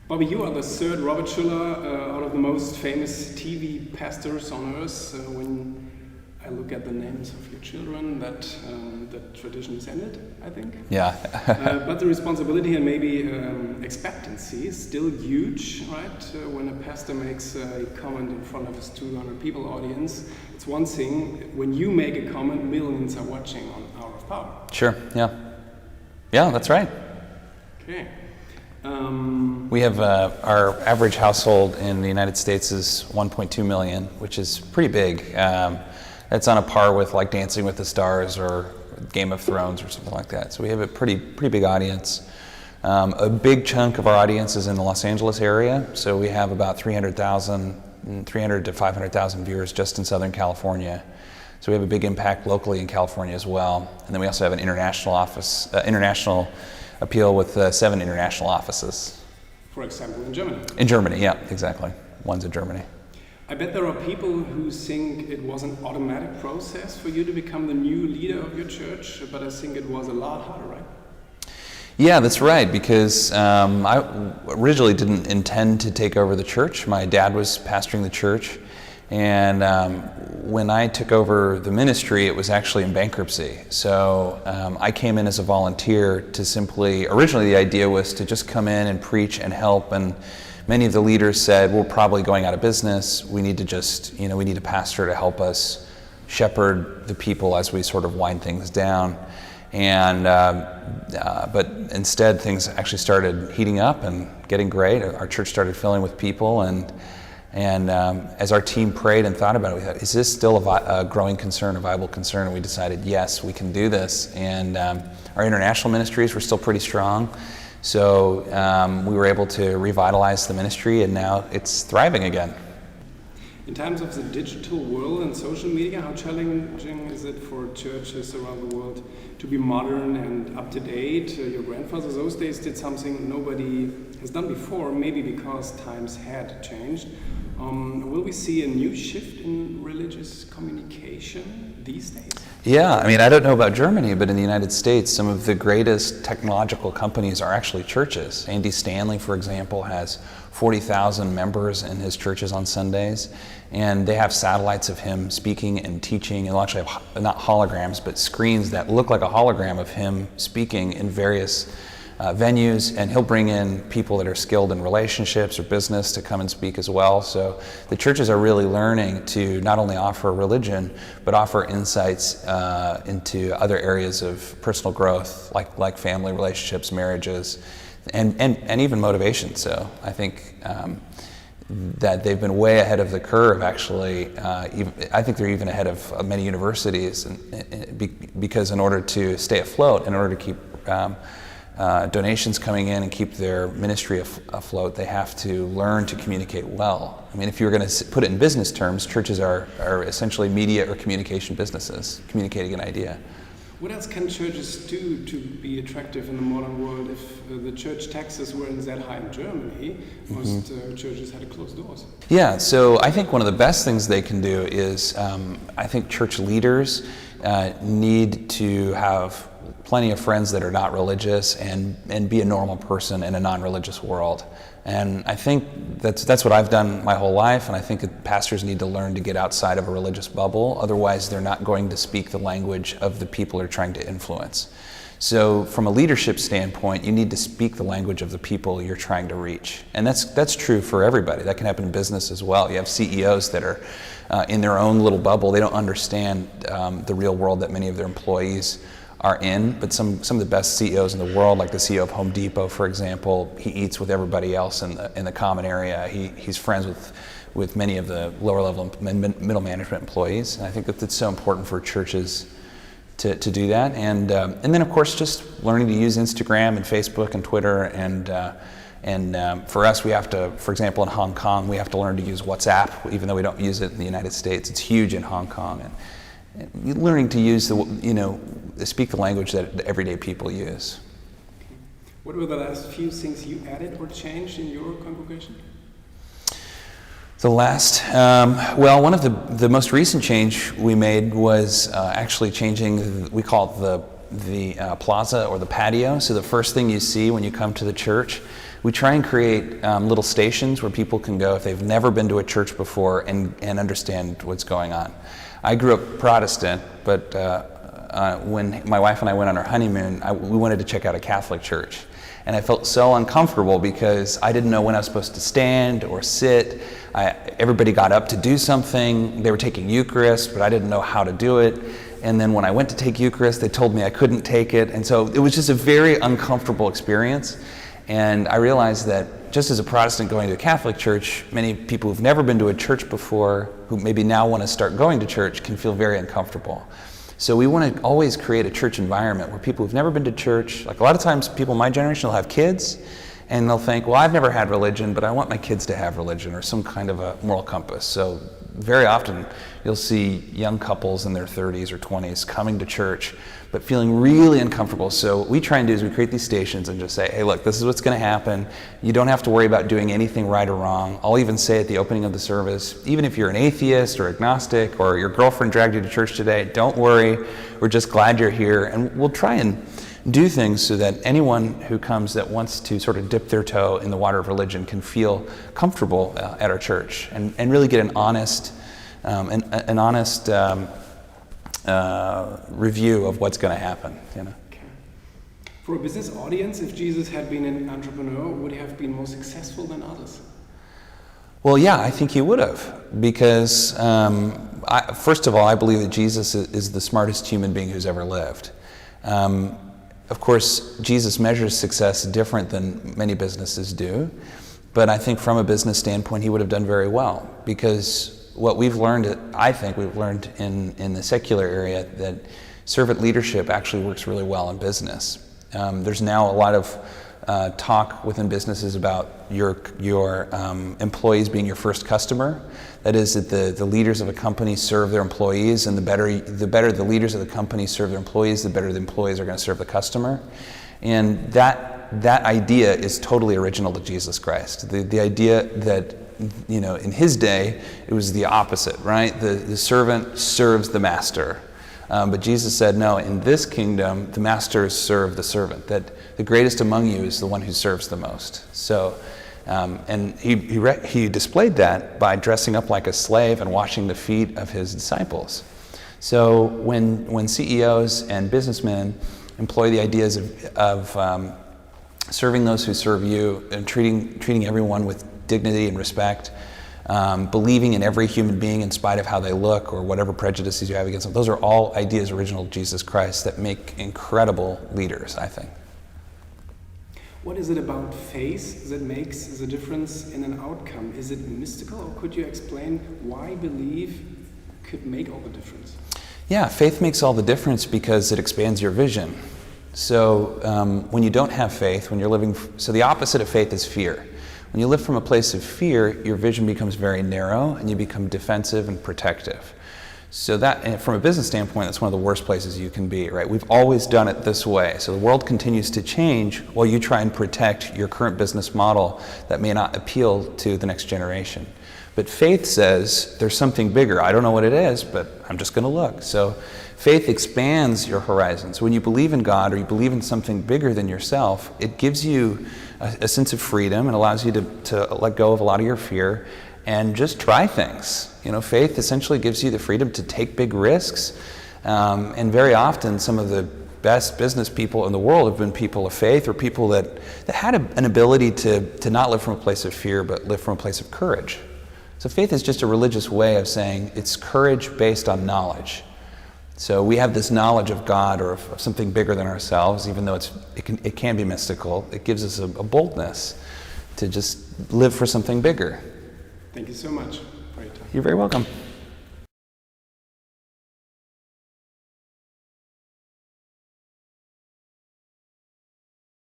Bobby, you are the third Robert Schuller out of the most famous TV pastors on earth. When I look at the names of your children, that tradition is ended, I think. Yeah. But the responsibility and maybe expectancy is still huge, right? When a pastor makes a comment in front of his 200 people audience, it's one thing. When you make a comment, millions are watching on Hour of Power. Sure, yeah. Yeah, that's right. Okay. We have our average household in the United States is 1.2 million, which is pretty big. That's on a par with like Dancing with the Stars or Game of Thrones or something like that. So we have a pretty big audience. A big chunk of our audience is in the Los Angeles area. So we have about 300 to 500,000 viewers just in Southern California. So we have a big impact locally in California as well. And then we also have an international appeal with 7 international offices. For example, in Germany. In Germany, yeah, exactly. One's in Germany. I bet there are people who think it was an automatic process for you to become the new leader of your church, but I think it was a lot harder, right? Yeah, that's right, because I originally didn't intend to take over the church. My dad was pastoring the church, and when I took over the ministry, it was actually in bankruptcy. So I came in as a volunteer to originally the idea was to just come in and preach and help, and many of the leaders said, we're probably going out of business. We need to we need a pastor to help us shepherd the people as we sort of wind things down. And but instead, things actually started heating up and getting great. Our church started filling with people, and as our team prayed and thought about it, we thought, is this still a growing concern, a viable concern? And we decided, yes, we can do this. And our international ministries were still pretty strong. So we were able to revitalize the ministry, and now it's thriving again. In terms of the digital world and social media, how challenging is it for churches around the world to be modern and up to date? Your grandfather those days did something nobody has done before, maybe because times had changed. Will we see a new shift in religious communication these days? Yeah, I mean, I don't know about Germany, but in the United States, some of the greatest technological companies are actually churches. Andy Stanley, for example, has 40,000 members in his churches on Sundays, and they have satellites of him speaking and teaching, and they'll actually have not holograms, but screens that look like a hologram of him speaking in various venues, and he'll bring in people that are skilled in relationships or business to come and speak as well. So the churches are really learning to not only offer religion, but offer insights into other areas of personal growth, like family relationships, marriages, and even motivation. So I think that they've been way ahead of the curve, actually. I think they're even ahead of many universities, because in order to stay afloat, in order to keep donations coming in and keep their ministry afloat, they have to learn to communicate well. I mean, if you were going to put it in business terms, churches are essentially media or communication businesses, communicating an idea. What else can churches do to be attractive in the modern world? If the church taxes weren't that high in Germany, most churches had to close doors. Yeah, so I think one of the best things they can do is, I think church leaders need to have plenty of friends that are not religious and be a normal person in a non-religious world. And I think that's what I've done my whole life, and I think that pastors need to learn to get outside of a religious bubble. Otherwise, they're not going to speak the language of the people they're trying to influence. So from a leadership standpoint, you need to speak the language of the people you're trying to reach. And that's true for everybody. That can happen in business as well. You have CEOs that are in their own little bubble. They don't understand the real world that many of their employees are in, but some of the best CEOs in the world, like the CEO of Home Depot, for example, he eats with everybody else in the common area. He's friends with many of the lower level middle management employees, and I think that it's so important for churches to do that. And then of course just learning to use Instagram and Facebook and Twitter, and for us, we have to, for example, in Hong Kong, we have to learn to use WhatsApp, even though we don't use it in the United States. It's huge in Hong Kong, and learning to use speak the language that everyday people use. What were the last few things you added or changed in your congregation? The last, one of the most recent change we made was actually changing, we call it plaza or the patio. So the first thing you see when you come to the church, we try and create little stations where people can go if they've never been to a church before and understand what's going on. I grew up Protestant, but when my wife and I went on our honeymoon, we wanted to check out a Catholic church. And I felt so uncomfortable because I didn't know when I was supposed to stand or sit. Everybody got up to do something. They were taking Eucharist, but I didn't know how to do it. And then when I went to take Eucharist, they told me I couldn't take it. And so it was just a very uncomfortable experience. And I realized that just as a Protestant going to a Catholic church, many people who've never been to a church before, who maybe now want to start going to church, can feel very uncomfortable. So we want to always create a church environment where people who've never been to church, like a lot of times people in my generation will have kids and they'll think, well, I've never had religion, but I want my kids to have religion or some kind of a moral compass. So very often you'll see young couples in their 30s or 20s coming to church but feeling really uncomfortable. So what we try and do is we create these stations and just say, hey, look, this is what's going to happen. You don't have to worry about doing anything right or wrong. I'll even say at the opening of the service, even if you're an atheist or agnostic or your girlfriend dragged you to church today, don't worry. We're just glad you're here. And we'll try and do things so that anyone who comes that wants to sort of dip their toe in the water of religion can feel comfortable at our church and really get an honest review of what's going to happen. You know. Okay. For a business audience, if Jesus had been an entrepreneur, would he have been more successful than others? Well, yeah, I think he would have, because first of all, I believe that Jesus is the smartest human being who's ever lived. Of course, Jesus measures success different than many businesses do, but I think from a business standpoint, he would have done very well, because what we've learned, I think we've learned in the secular area, that servant leadership actually works really well in business. There's now a lot of talk within businesses about your employees being your first customer. That is, that the leaders of a company serve their employees, and the better the leaders of the company serve their employees, the better the employees are going to serve the customer. And that idea is totally original to Jesus Christ. The idea that, you know, in his day, it was the opposite, right? The servant serves the master. But Jesus said, no, in this kingdom, the masters serve the servant, that the greatest among you is the one who serves the most. So, and he displayed that by dressing up like a slave and washing the feet of his disciples. So when CEOs and businessmen employ the ideas of serving those who serve you and treating everyone with dignity and respect, believing in every human being in spite of how they look or whatever prejudices you have against them, those are all ideas original to Jesus Christ that make incredible leaders, I think. What is it about faith that makes the difference in an outcome? Is it mystical, or could you explain why belief could make all the difference? Yeah, faith makes all the difference because it expands your vision. So when you don't have faith, when you're living, so the opposite of faith is fear. When you live from a place of fear, your vision becomes very narrow and you become defensive and protective. So that, and from a business standpoint, that's one of the worst places you can be, right? We've always done it this way. So the world continues to change while you try and protect your current business model that may not appeal to the next generation. But faith says there's something bigger. I don't know what it is, but I'm just going to look. So faith expands your horizons. When you believe in God or you believe in something bigger than yourself, it gives you a sense of freedom and allows you to let go of a lot of your fear and just try things. You know, faith essentially gives you the freedom to take big risks. And very often some of the best business people in the world have been people of faith, or people that had an ability to not live from a place of fear but live from a place of courage. So faith is just a religious way of saying it's courage based on knowledge. So we have this knowledge of God or of something bigger than ourselves, even though it can be mystical. It gives us a boldness to just live for something bigger. Thank you so much for your time. You're very welcome.